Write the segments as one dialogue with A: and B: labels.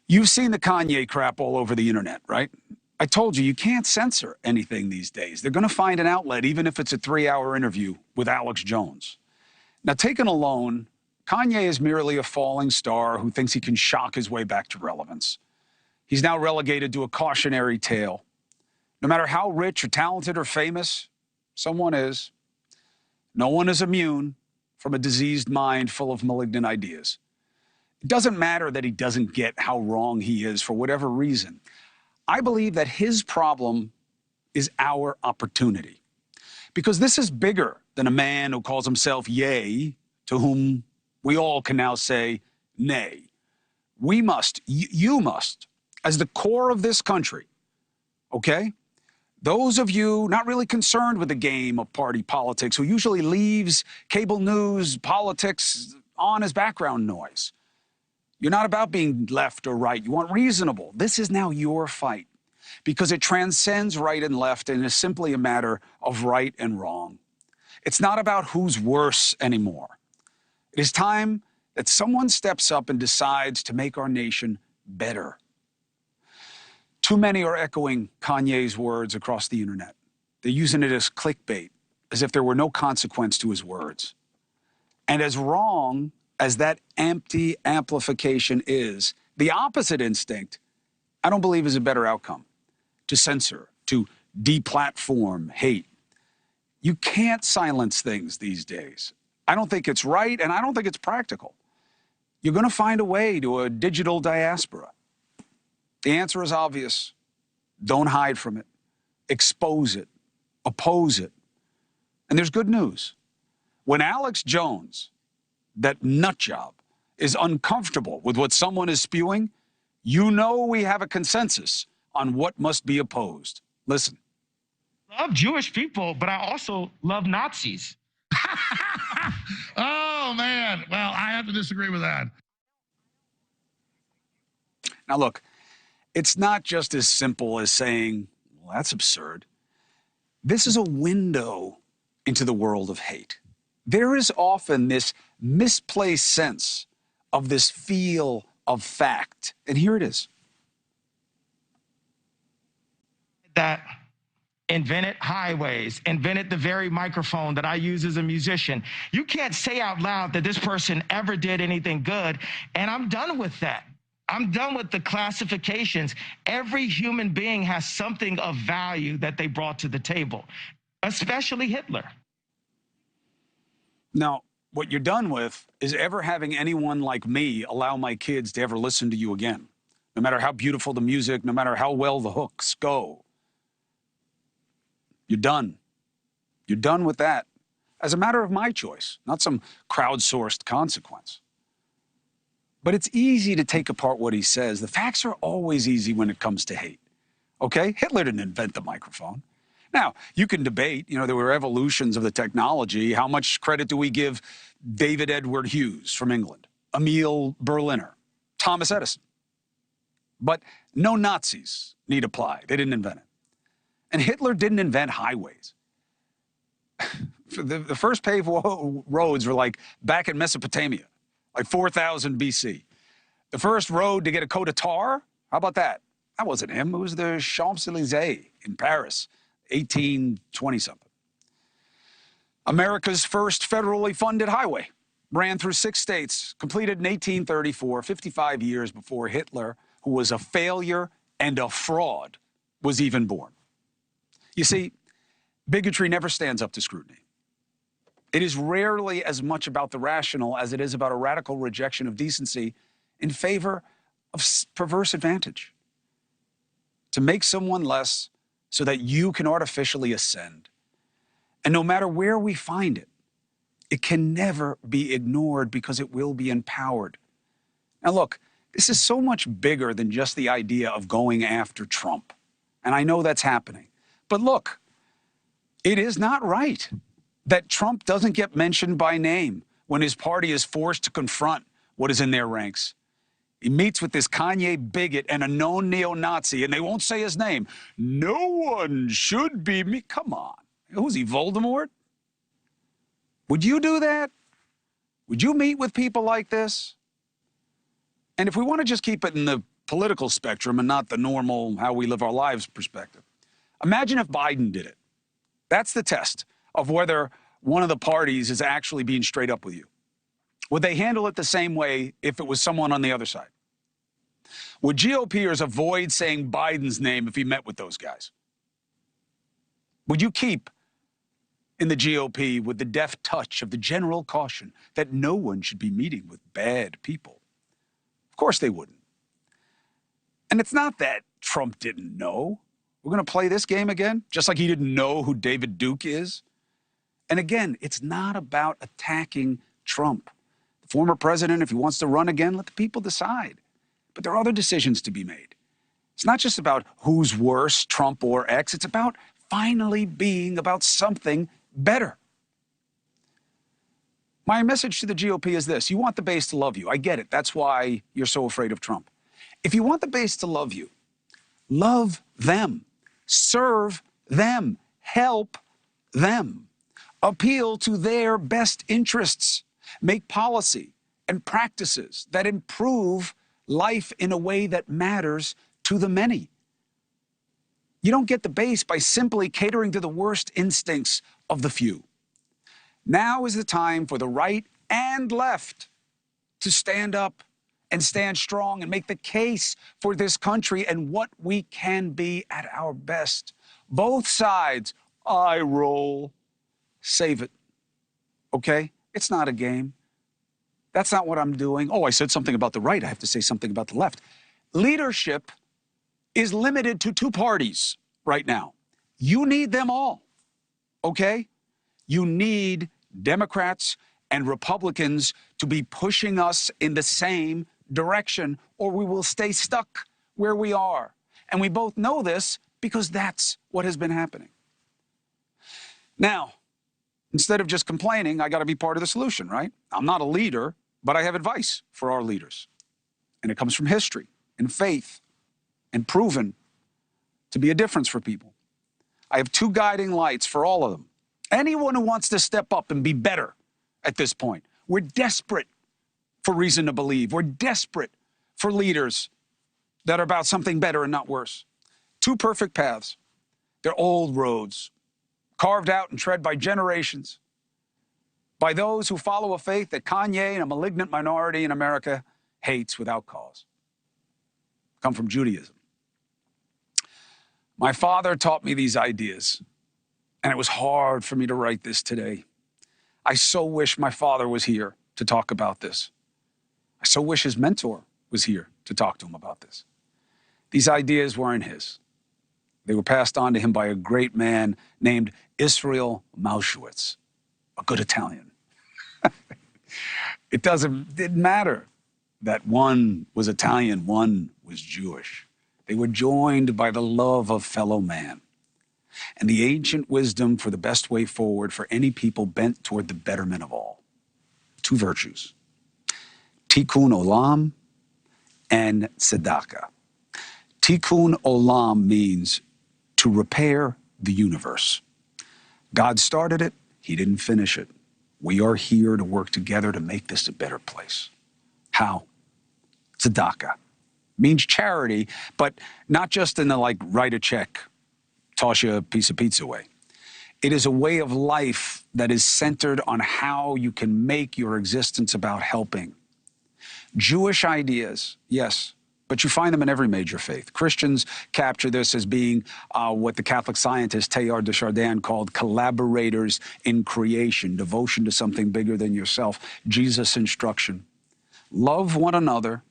A: You've seen the Kanye crap all over the internet, right? I told you, you can't censor anything these days. They're going to find an outlet, even if it's a 3-hour interview with Alex Jones. Now, taken alone, Kanye is merely a falling star who thinks he can shock his way back to relevance. He's now relegated to a cautionary tale. No matter how rich or talented or famous someone is, no one is immune from a diseased mind full of malignant ideas. It doesn't matter that he doesn't get how wrong he is for whatever reason. I believe that his problem is our opportunity. Because this is bigger than a man who calls himself yay, to whom we all can now say nay. We must, you must, as the core of this country, okay? Those of you not really concerned with the game of party politics, who usually leaves cable news, politics on as background noise. You're not about being left or right. You want reasonable. This is now your fight because it transcends right and left and is simply a matter of right and wrong. It's not about who's worse anymore. It is time that someone steps up and decides to make our nation better. Too many are echoing Kanye's words across the internet. They're using it as clickbait, as if there were no consequence to his words. And as wrong as that empty amplification is, the opposite instinct, I don't believe is a better outcome. To censor, to deplatform hate. You can't silence things these days. I don't think it's right, and I don't think it's practical. You're going to find a way to a digital diaspora. The answer is obvious. Don't hide from it. Expose it. Oppose it. And there's good news. When Alex Jones, that nutjob, is uncomfortable with what someone is spewing, you know we have a consensus on what must be opposed. Listen.
B: I love Jewish people, but I also love Nazis.
C: Oh, man. Well, I have to disagree with that.
A: Now, look, it's not just as simple as saying, well, that's absurd. This is a window into the world of hate. There is often this misplaced sense of this feel of fact. And here it is.
B: That invented highways, invented the very microphone that I use as a musician. You can't say out loud that this person ever did anything good, and I'm done with that. I'm done with the classifications. Every human being has something of value that they brought to the table, especially Hitler.
A: Now, what you're done with is ever having anyone like me allow my kids to ever listen to you again, no matter how beautiful the music, no matter how well the hooks go. You're done. You're done with that as a matter of my choice, not some crowdsourced consequence. But it's easy to take apart what he says. The facts are always easy when it comes to hate. Okay? Hitler didn't invent the microphone. Now, you can debate, there were evolutions of the technology. How much credit do we give David Edward Hughes from England, Emil Berliner, Thomas Edison? But no Nazis need apply. They didn't invent it. And Hitler didn't invent highways. The first paved roads were like back in Mesopotamia, like 4000 BC. The first road to get a coat of tar, how about that? That wasn't him. It was the Champs-Élysées in Paris, 1820-something. America's first federally funded highway ran through 6 states, completed in 1834, 55 years before Hitler, who was a failure and a fraud, was even born. You see, bigotry never stands up to scrutiny. It is rarely as much about the rational as it is about a radical rejection of decency in favor of perverse advantage. To make someone less so that you can artificially ascend. And no matter where we find it, it can never be ignored because it will be empowered. Now look, this is so much bigger than just the idea of going after Trump. And I know that's happening. But look, it is not right that Trump doesn't get mentioned by name when his party is forced to confront what is in their ranks. He meets with this Kanye bigot and a known neo-Nazi, and they won't say his name. No one should be me. Come on. Who's he, Voldemort? Would you do that? Would you meet with people like this? And if we want to just keep it in the political spectrum and not the normal how we live our lives perspective. Imagine if Biden did it. That's the test of whether one of the parties is actually being straight up with you. Would they handle it the same way if it was someone on the other side? Would GOPers avoid saying Biden's name if he met with those guys? Would you keep in the GOP with the deft touch of the general caution that no one should be meeting with bad people? Of course they wouldn't. And it's not that Trump didn't know. We're going to play this game again, just like he didn't know who David Duke is. And again, it's not about attacking Trump. The former president, if he wants to run again, let the people decide. But there are other decisions to be made. It's not just about who's worse, Trump or X. It's about finally being about something better. My message to the GOP is this. You want the base to love you. I get it. That's why you're so afraid of Trump. If you want the base to love you, love them, serve them, help them, appeal to their best interests, make policy and practices that improve life in a way that matters to the many. You don't get the base by simply catering to the worst instincts of the few. Now is the time for the right and left to stand up and stand strong and make the case for this country and what we can be at our best. Both sides, eye roll, save it. Okay? It's not a game. That's not what I'm doing. Oh, I said something about the right. I have to say something about the left. Leadership is limited to two parties right now. You need them all. Okay? You need Democrats and Republicans to be pushing us in the same direction, or we will stay stuck where we are. And we both know this because that's what has been happening. Now, instead of just complaining, I got to be part of the solution, right? I'm not a leader, but I have advice for our leaders. And it comes from history and faith and proven to be a difference for people. I have two guiding lights for all of them. Anyone who wants to step up and be better at this point. We're desperate for reason to believe. We're desperate for leaders that are about something better and not worse. Two perfect paths. They're old roads, carved out and tread by generations, by those who follow a faith that Kanye and a malignant minority in America hates without cause. Come from Judaism. My father taught me these ideas, and it was hard for me to write this today. I so wish my father was here to talk about this. I so wish his mentor was here to talk to him about this. These ideas weren't his. They were passed on to him by a great man named Israel Mauschwitz, a good Italian. It didn't matter that one was Italian, one was Jewish. They were joined by the love of fellow man and the ancient wisdom for the best way forward for any people bent toward the betterment of all. Two virtues, tikkun olam and tzedakah. Tikkun olam means to repair the universe. God started it, he didn't finish it. We are here to work together to make this a better place. How? Tzedakah means charity, but not just in the write a check, toss you a piece of pizza way. It is a way of life that is centered on how you can make your existence about helping. Jewish ideas, yes, but you find them in every major faith. Christians capture this as being what the Catholic scientist Teilhard de Chardin called collaborators in creation, devotion to something bigger than yourself, Jesus' instruction. Love one another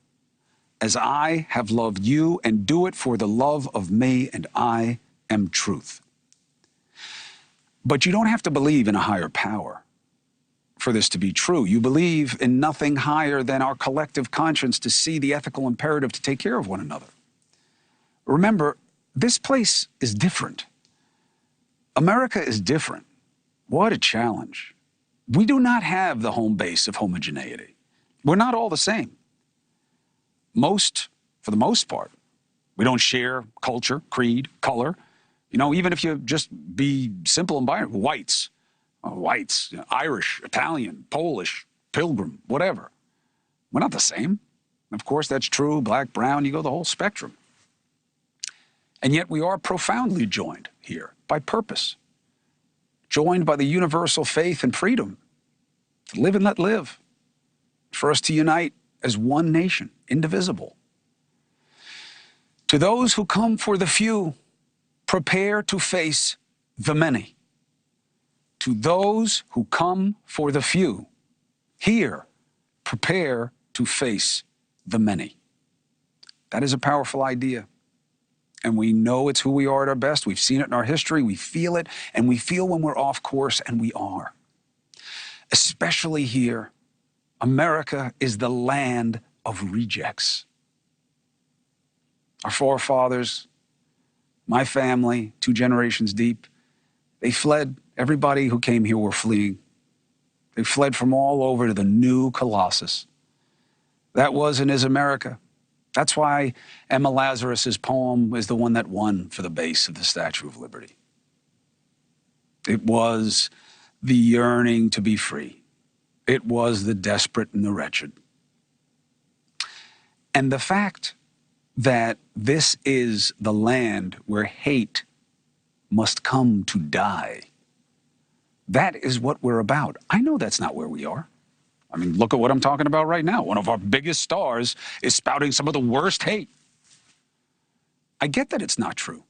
A: as I have loved you, and do it for the love of me, and I am truth. But you don't have to believe in a higher power for this to be true. You believe in nothing higher than our collective conscience to see the ethical imperative to take care of one another. Remember, this place is different. America is different. What a challenge. We do not have the home base of homogeneity. We're not all the same. For the most part, we don't share culture, creed, color. Even if you just be simple and binary, whites, Irish, Italian, Polish, Pilgrim, whatever. We're not the same. Of course, that's true, black, brown, you go the whole spectrum. And yet we are profoundly joined here by purpose, joined by the universal faith and freedom to live and let live, for us to unite as one nation, indivisible. To those who come for the few, prepare to face the many. To those who come for the few, here, prepare to face the many. That is a powerful idea. And we know it's who we are at our best. We've seen it in our history. We feel it, and we feel when we're off course, and we are. Especially here, America is the land of rejects. Our forefathers, my family, 2 generations deep, they fled. Everybody who came here were fleeing. They fled from all over to the new Colossus. That was and is America. That's why Emma Lazarus's poem is the one that won for the base of the Statue of Liberty. It was the yearning to be free. It was the desperate and the wretched. And the fact that this is the land where hate must come to die, that is what we're about. I know that's not where we are. I mean, look at what I'm talking about right now. One of our biggest stars is spouting some of the worst hate. I get that it's not true.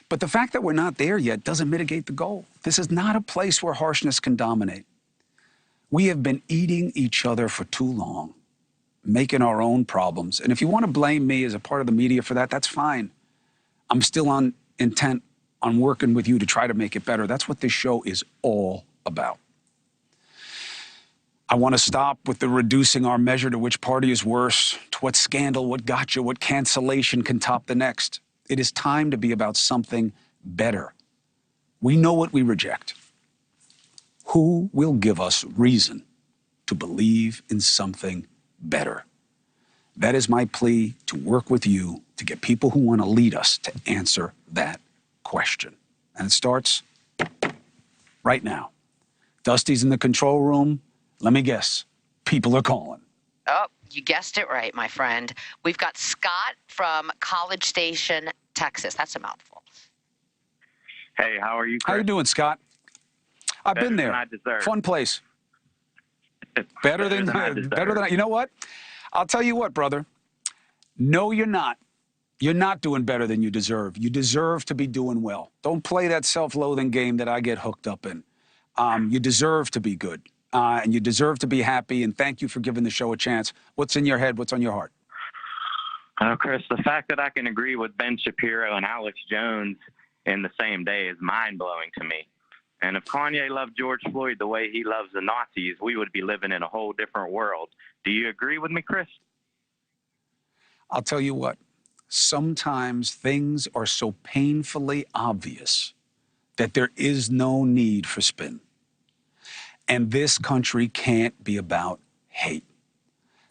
A: But the fact that we're not there yet doesn't mitigate the goal. This is not a place where harshness can dominate. We have been eating each other for too long, making our own problems. And if you want to blame me as a part of the media for that, that's fine. I'm still intent on working with you to try to make it better. That's what this show is all about. I want to stop with the reducing our measure to which party is worse, to what scandal, what gotcha, what cancellation can top the next. It is time to be about something better. We know what we reject. Who will give us reason to believe in something better? That is my plea, to work with you to get people who want to lead us to answer that question. And it starts right now. Dusty's in the control room. Let me guess, people are calling.
D: Oh, you guessed it right, my friend. We've got Scott from College Station, Texas. That's a mouthful.
E: Hey, how are you, Chris?
A: How you doing, Scott? I've
E: Better
A: been there.
E: than I deserve.
A: Fun place. Better than I. You know what? I'll tell you what, brother. No, you're not. You're not doing better than you deserve. You deserve to be doing well. Don't play that self-loathing game that I get hooked up in. You deserve to be good. And you deserve to be happy, and thank you for giving the show a chance. What's in your head? What's on your heart?
E: Chris, the fact that I can agree with Ben Shapiro and Alex Jones in the same day is mind-blowing to me. And if Kanye loved George Floyd the way he loves the Nazis, we would be living in a whole different world. Do you agree with me, Chris?
A: I'll tell you what. Sometimes things are so painfully obvious that there is no need for spin. And this country can't be about hate.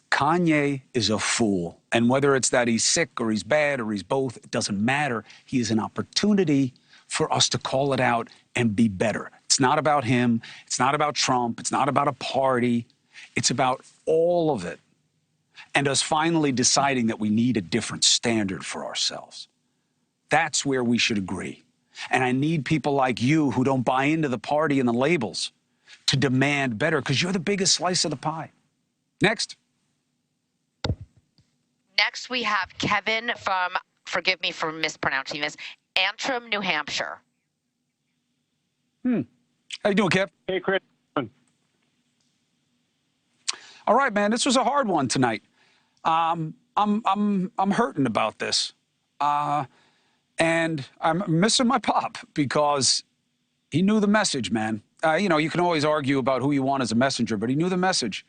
A: Kanye is a fool. And whether it's that he's sick or he's bad or he's both, it doesn't matter. He is an opportunity for us to call it out and be better. It's not about him. It's not about Trump. It's not about a party. It's about all of it. And us finally deciding that we need a different standard for ourselves. That's where we should agree. And I need people like you who don't buy into the party and the labels to demand better, because you're the biggest slice of the pie. Next.
D: Next, we have Kevin from, forgive me for mispronouncing this, Antrim, New Hampshire.
A: How you doing, Kev?
F: Hey, Chris.
A: All right, man. This was a hard one tonight. I'm hurting about this, and I'm missing my pop because he knew the message, man. You know, you can always argue about who you want as a messenger, but he knew the message.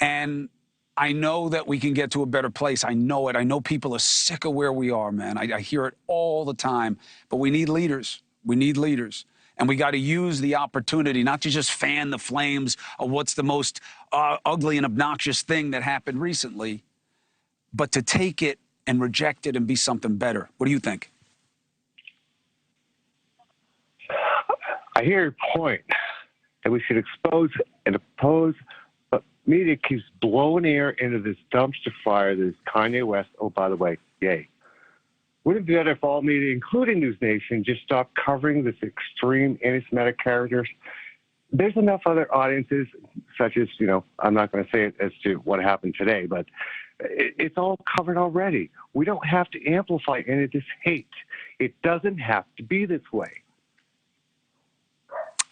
A: And I know that we can get to a better place. I know it. I know people are sick of where we are, man. I hear it all the time. But we need leaders. We need leaders. And we got to use the opportunity not to just fan the flames of what's the most ugly and obnoxious thing that happened recently, but to take it and reject it and be something better. What do you think? I
F: hear your point that we should expose and oppose, but media keeps blowing air into this dumpster fire that is Kanye West. Oh, by the way, yay. Wouldn't it be better if all media, including NewsNation, just stopped covering this extreme anti-Semitic characters? There's enough other audiences, such as, I'm not going to say it as to what happened today, but it's all covered already. We don't have to amplify any of this hate. It doesn't have to be this way.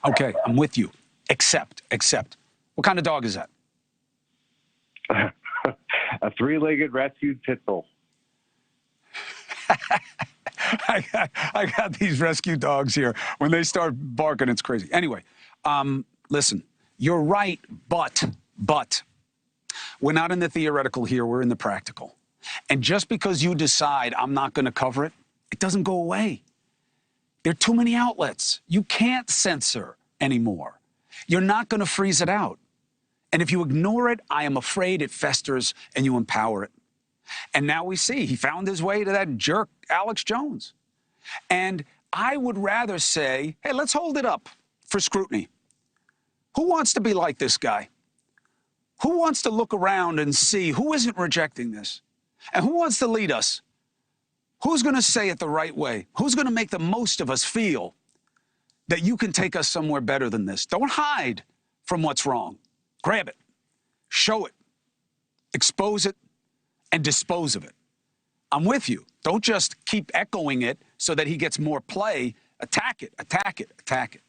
A: Okay, I'm with you. Except. What kind of dog is that?
F: A three-legged rescued pit bull.
A: I got these rescue dogs here. When they start barking, it's crazy. Anyway, listen, you're right, but we're not in the theoretical here. We're in the practical. And just because you decide I'm not going to cover it, it doesn't go away. There are too many outlets. You can't censor anymore. You're not going to freeze it out. And if you ignore it, I am afraid it festers and you empower it. And now we see he found his way to that jerk, Alex Jones. And I would rather say, hey, let's hold it up for scrutiny. Who wants to be like this guy? Who wants to look around and see who isn't rejecting this? And who wants to lead us? Who's going to say it the right way? Who's going to make the most of us feel that you can take us somewhere better than this? Don't hide from what's wrong. Grab it, show it, expose it, and dispose of it. I'm with you. Don't just keep echoing it so that he gets more play. Attack it, attack it, attack it.